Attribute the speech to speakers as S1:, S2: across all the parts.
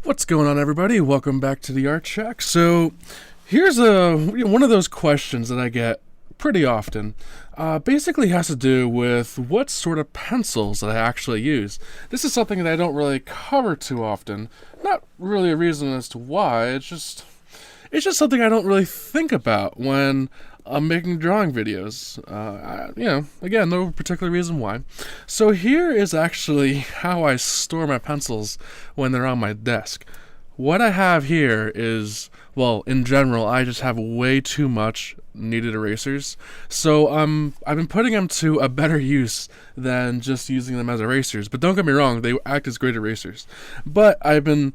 S1: What's going on, everybody? Welcome back to the Art Shack. So here's one of those questions that I get pretty often. Basically has to do with what sort of pencils that I actually use. This is something that I don't really cover too often. Not really a reason as to why. It's just something I don't really think about when I'm making drawing videos. Again, no particular reason why. So here is actually how I store my pencils when they're on my desk. What I have here is, well, in general, I just have way too much kneaded erasers. So I've been putting them to a better use than just using them as erasers. But don't get me wrong, they act as great erasers. But I've been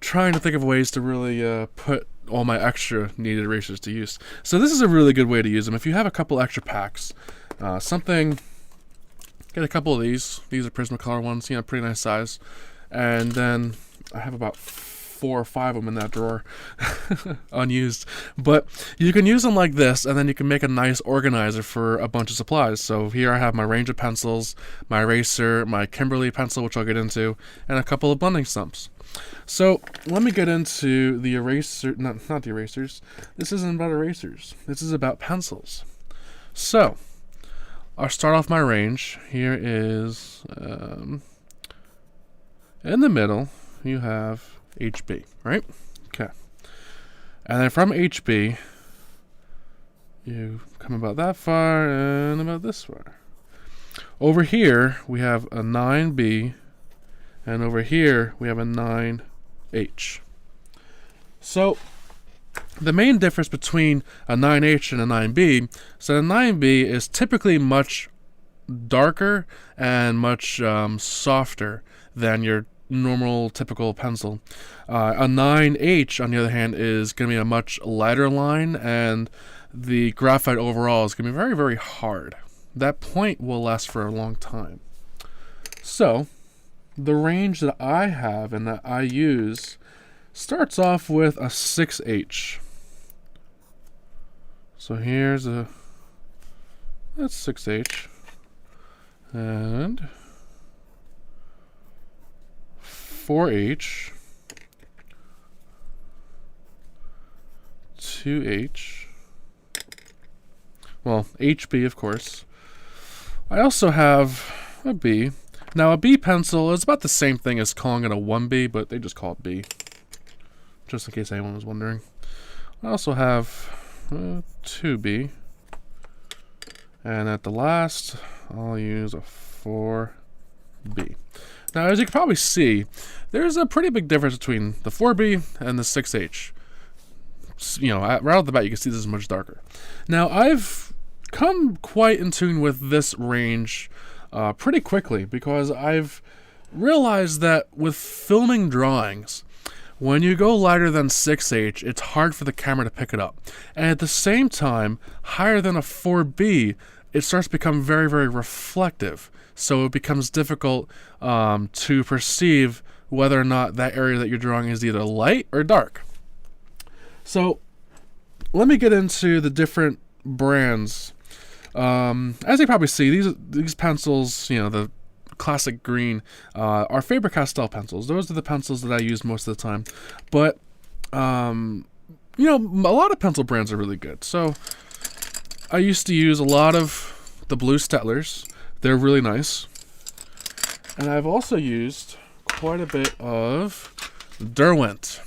S1: trying to think of ways to really put all my extra needed erasers to use. So this is a really good way to use them. If you have a couple extra packs, get a couple of these. These are Prismacolor ones, pretty nice size. And then I have about 4 or 5 of them in that drawer, unused. But you can use them like this, and then you can make a nice organizer for a bunch of supplies. So here I have my range of pencils, my eraser, my Kimberly pencil, which I'll get into, and a couple of blending stumps. So let me get into the eraser, not the erasers. This isn't about erasers. This is about pencils. So I'll start off my range. Here is, in the middle, you have HB, right? Okay. And then from HB, you come about that far and about this far. Over here, we have a 9B. And over here, we have a 9H. So the main difference between a 9H and a 9B is that a 9B is typically much darker and much softer than your normal typical pencil. A 9H, on the other hand, is going to be a much lighter line, and the graphite overall is going to be very, very hard. That point will last for a long time. So the range that I have and that I use starts off with a 6H. So here's that's 6H. And 4H. 2H. Well, HB, of course. I also have a B. Now, a B pencil is about the same thing as calling it a 1B, but they just call it B, just in case anyone was wondering. I also have 2B, and at the last, I'll use a 4B. Now, as you can probably see, there's a pretty big difference between the 4B and the 6H. Right off the bat, you can see this is much darker. Now, I've come quite in tune with this range pretty quickly, because I've realized that with filming drawings, when you go lighter than 6H, it's hard for the camera to pick it up. And at the same time, higher than a 4B, it starts to become very, very reflective. So it becomes difficult to perceive whether or not that area that you're drawing is either light or dark. So let me get into the different brands. As you probably see, these pencils, the classic green, are Faber Castell pencils. Those are the pencils that I use most of the time. But, a lot of pencil brands are really good. So I used to use a lot of the blue Stettlers. They're really nice. And I've also used quite a bit of Derwent.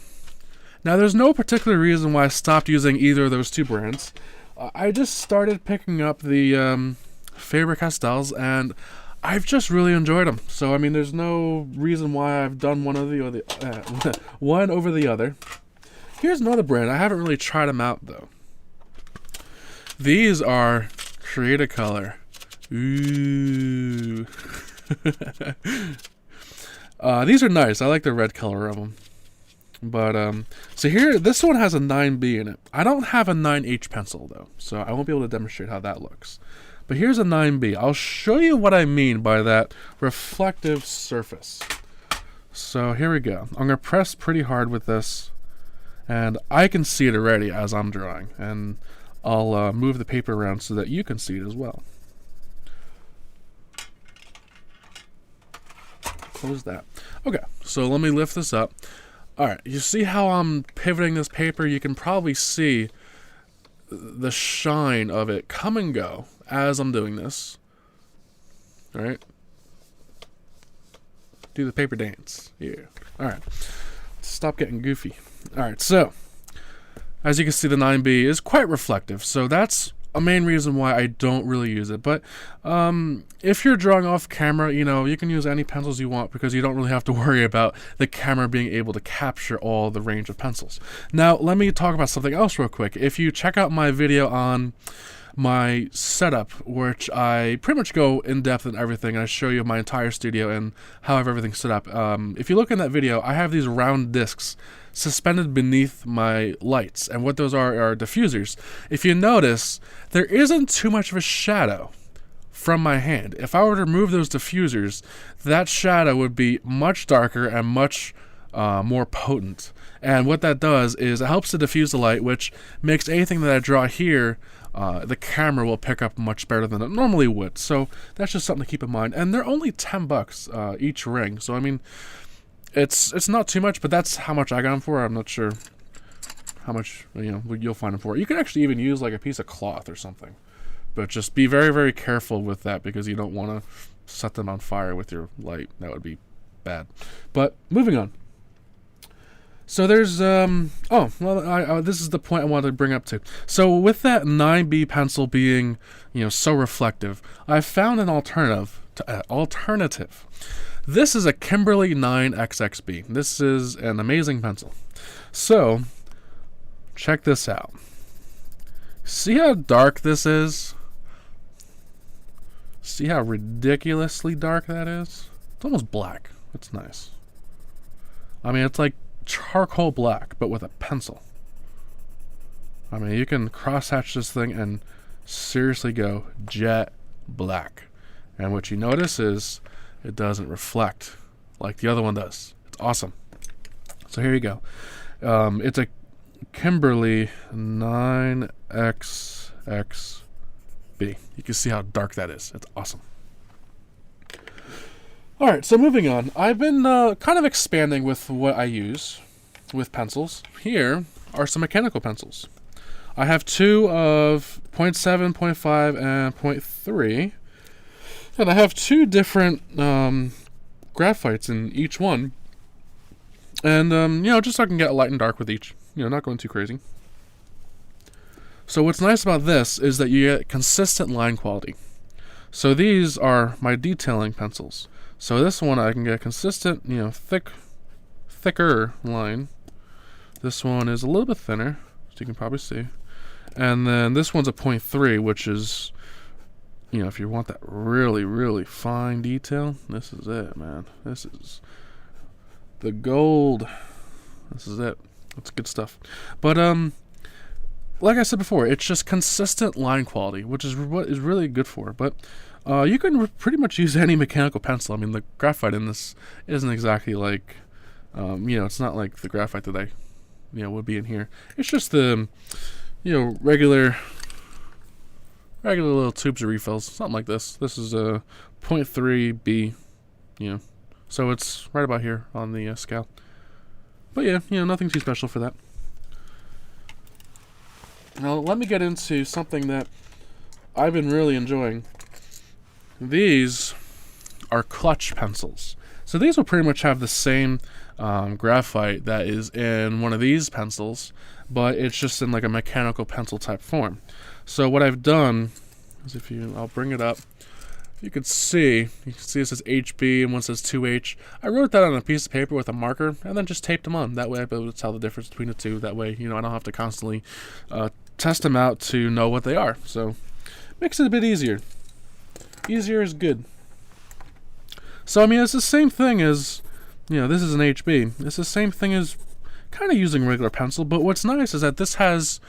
S1: Now, there's no particular reason why I stopped using either of those two brands. I just started picking up the Faber Castells, and I've just really enjoyed them. So, there's no reason why I've done one over the other. Here's another brand. I haven't really tried them out, though. These are Create-A-Color. Ooh. These are nice. I like the red color of them. But, so here, this one has a 9B in it. I don't have a 9H pencil, though, so I won't be able to demonstrate how that looks. But here's a 9B. I'll show you what I mean by that reflective surface. So here we go. I'm going to press pretty hard with this, and I can see it already as I'm drawing. And I'll move the paper around so that you can see it as well. Close that. Okay, so let me lift this up. Alright, you see how I'm pivoting this paper? You can probably see the shine of it come and go as I'm doing this. Alright? Do the paper dance. Yeah. Alright. Stop getting goofy. Alright, so as you can see, the 9B is quite reflective, so that's a main reason why I don't really use it. But if you're drawing off camera, you know, you can use any pencils you want because you don't really have to worry about the camera being able to capture all the range of pencils. Now, let me talk about something else real quick. If you check out my video on my setup, which I pretty much go in depth in everything, and I show you my entire studio and how I have everything set up. If you look in that video, I have these round discs suspended beneath my lights, and what those are diffusers. If you notice, there isn't too much of a shadow from my hand. If I were to remove those diffusers, that shadow would be much darker and much more potent. And what that does is it helps to diffuse the light, which makes anything that I draw here, the camera will pick up much better than it normally would. So that's just something to keep in mind. And they're only $10 each ring. So I mean, it's not too much, but that's how much I got them for. I'm not sure how much, you know, you'll find them for. You can actually even use like a piece of cloth or something, but just be very, very careful with that because you don't want to set them on fire with your light. That would be bad. But moving on. So there's this is the point I wanted to bring up too. So with that 9B pencil being, you know, so reflective, I found an alternative. This is a Kimberly 9XXB. This is an amazing pencil. So check this out. See how dark this is? See how ridiculously dark that is? It's almost black. It's nice. I mean, it's like charcoal black, but with a pencil. I mean, you can cross-hatch this thing and seriously go jet black. And what you notice is it doesn't reflect like the other one does. It's awesome. So here you go. It's a Kimberly 9XXB. You can see how dark that is. It's awesome. Alright, so moving on. I've been kind of expanding with what I use with pencils. Here are some mechanical pencils. I have two of 0.7, 0.5, and 0.3. And I have two different graphites in each one. And, you know, just so I can get light and dark with each. You know, not going too crazy. So what's nice about this is that you get consistent line quality. So these are my detailing pencils. So this one I can get consistent, you know, thicker line. This one is a little bit thinner, as you can probably see. And then this one's a 0.3, which is, you know, if you want that really, really fine detail, this is it, man. This is the gold. This is it. It's good stuff. But like I said before, it's just consistent line quality, which is what is really good for. But you can pretty much use any mechanical pencil. I mean, the graphite in this isn't exactly like, you know, it's not like the graphite that I, you know, would be in here. It's just the, you know, regular little tubes of refills, something like this. This is a 0.3B, you know, so it's right about here on the scale. But yeah, you know, nothing too special for that. Now let me get into something that I've been really enjoying. These are clutch pencils. So these will pretty much have the same graphite that is in one of these pencils, but it's just in like a mechanical pencil type form. So what I've done is, I'll bring it up. You can see it says HB and one says 2H. I wrote that on a piece of paper with a marker and then just taped them on. That way I'll be able to tell the difference between the two. That way, you know, I don't have to constantly test them out to know what they are. So makes it a bit easier. Easier is good. So I mean, it's the same thing as, you know, this is an HB. It's the same thing as kind of using regular pencil, but what's nice is that this has,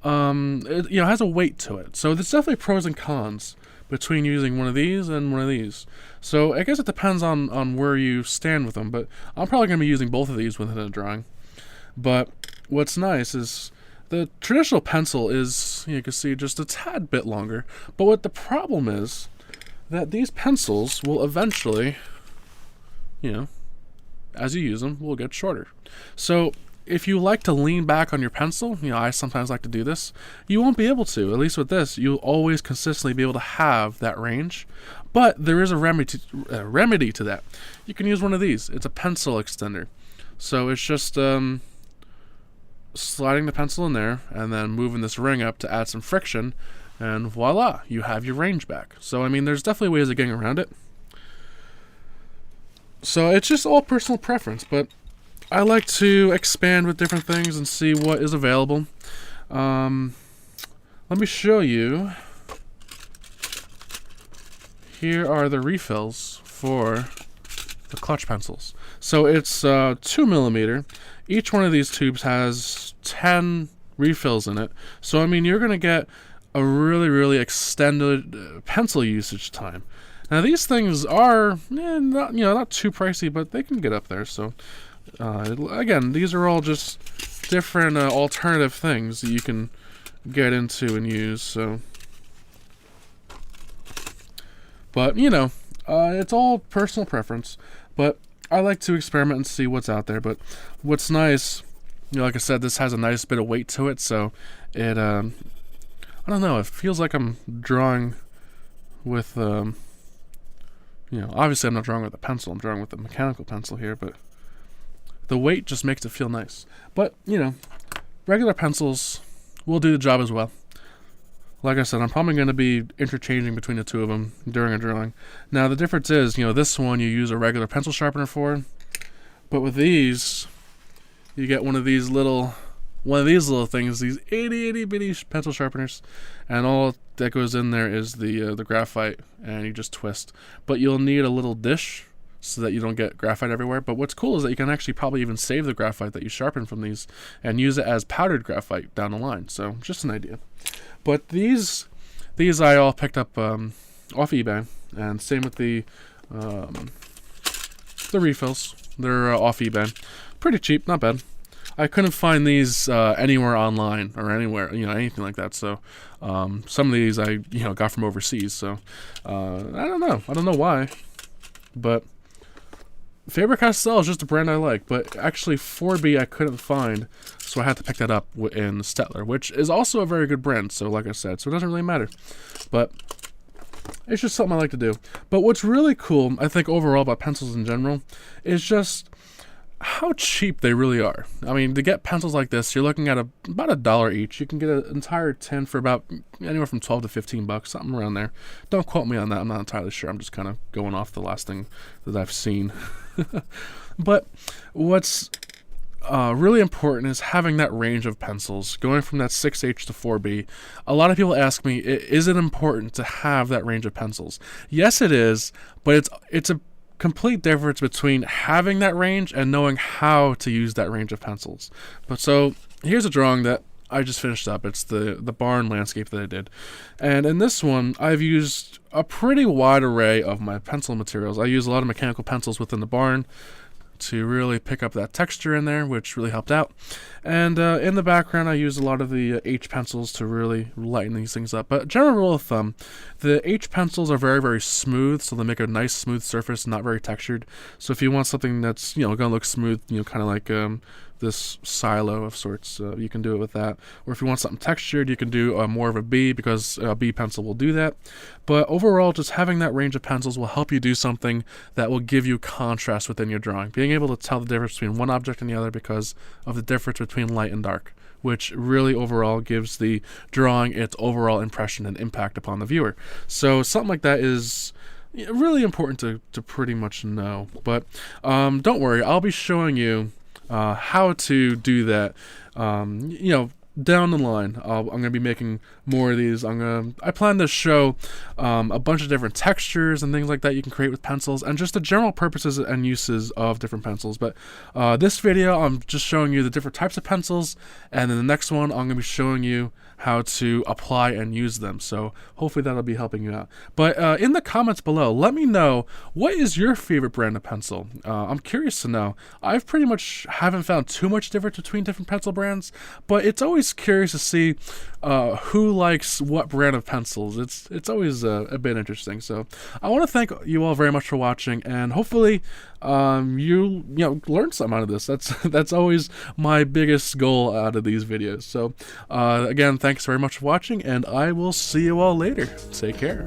S1: it, you know, has a weight to it. So there's definitely pros and cons between using one of these and one of these. So I guess it depends on where you stand with them, but I'm probably going to be using both of these within a drawing. But what's nice is the traditional pencil is, you can see, just a tad bit longer. But what the problem is that these pencils will eventually, you know, as you use them, will get shorter. So if you like to lean back on your pencil, I sometimes like to do this, you won't be able to. At least with this, you'll always consistently be able to have that range. But there is a remedy to that. You can use one of these. It's a pencil extender. So it's just sliding the pencil in there and then moving this ring up to add some friction, and voila, you have your range back. So there's definitely ways of getting around it. So it's just all personal preference, but I like to expand with different things and see what is available. Let me show you. Here are the refills for the clutch pencils. So it's 2mm. Each one of these tubes has 10 refills in it. So you're going to get a really, really extended pencil usage time. Now these things are not too pricey, but they can get up there. So again, these are all just different alternative things that you can get into and use. So, but it's all personal preference. But I like to experiment and see what's out there. But what's nice, like I said, this has a nice bit of weight to it. So it, I don't know, it feels like I'm drawing with, obviously I'm not drawing with a pencil. I'm drawing with a mechanical pencil here, but the weight just makes it feel nice. But, regular pencils will do the job as well. Like I said, I'm probably going to be interchanging between the two of them during a drawing. Now, the difference is, this one you use a regular pencil sharpener for, but with these, you get one of these little things, these itty bitty pencil sharpeners, and all that goes in there is the graphite, and you just twist. But you'll need a little dish so that you don't get graphite everywhere. But what's cool is that you can actually probably even save the graphite that you sharpen from these and use it as powdered graphite down the line. So just an idea. But these I all picked up off eBay, and same with the refills. They're off eBay, pretty cheap, not bad. I couldn't find these anywhere online or anywhere, anything like that. So some of these I got from overseas. So I don't know why, but Faber Castell is just a brand I like. But actually 4B I couldn't find, so I had to pick that up in Stettler, which is also a very good brand. So like I said, so it doesn't really matter, but it's just something I like to do. But what's really cool, I think, overall about pencils in general, is just how cheap they really are. To get pencils like this, you're looking at about $1 each. You can get an entire tin for about anywhere from $12 to $15, something around there. Don't quote me on that. I'm not entirely sure. I'm just kind of going off the last thing that I've seen. But what's really important is having that range of pencils, going from that 6H to 4B. A lot of people ask me, is it important to have that range of pencils? Yes, it is, but it's a complete difference between having that range and knowing how to use that range of pencils. But so here's a drawing that I just finished up. It's the barn landscape that I did, and in this one I've used a pretty wide array of my pencil materials. I use a lot of mechanical pencils within the barn to really pick up that texture in there, which really helped out. And in the background, I use a lot of the H pencils to really lighten these things up. But general rule of thumb, the H pencils are very, very smooth, so they make a nice smooth surface, not very textured. So if you want something that's going to look smooth, kind of like this silo of sorts, you can do it with that. Or if you want something textured, you can do more of a B, because a B pencil will do that. But overall, just having that range of pencils will help you do something that will give you contrast within your drawing. Being able to tell the difference between one object and the other because of the difference between light and dark, which really overall gives the drawing its overall impression and impact upon the viewer. So something like that is really important to pretty much know. But don't worry, I'll be showing you how to do that, down the line. I'm going to be making more of these. I plan to show a bunch of different textures and things like that you can create with pencils, and just the general purposes and uses of different pencils. But this video, I'm just showing you the different types of pencils, and then the next one, I'm going to be showing you how to apply and use them. So hopefully that'll be helping you out. But in the comments below, let me know, what is your favorite brand of pencil? I'm curious to know. I've pretty much haven't found too much difference between different pencil brands, but it's always always curious to see who likes what brand of pencils. It's always a bit interesting. So I want to thank you all very much for watching, and hopefully you learn something out of this. That's always my biggest goal out of these videos. So again, thanks very much for watching, and I will see you all later. Take care.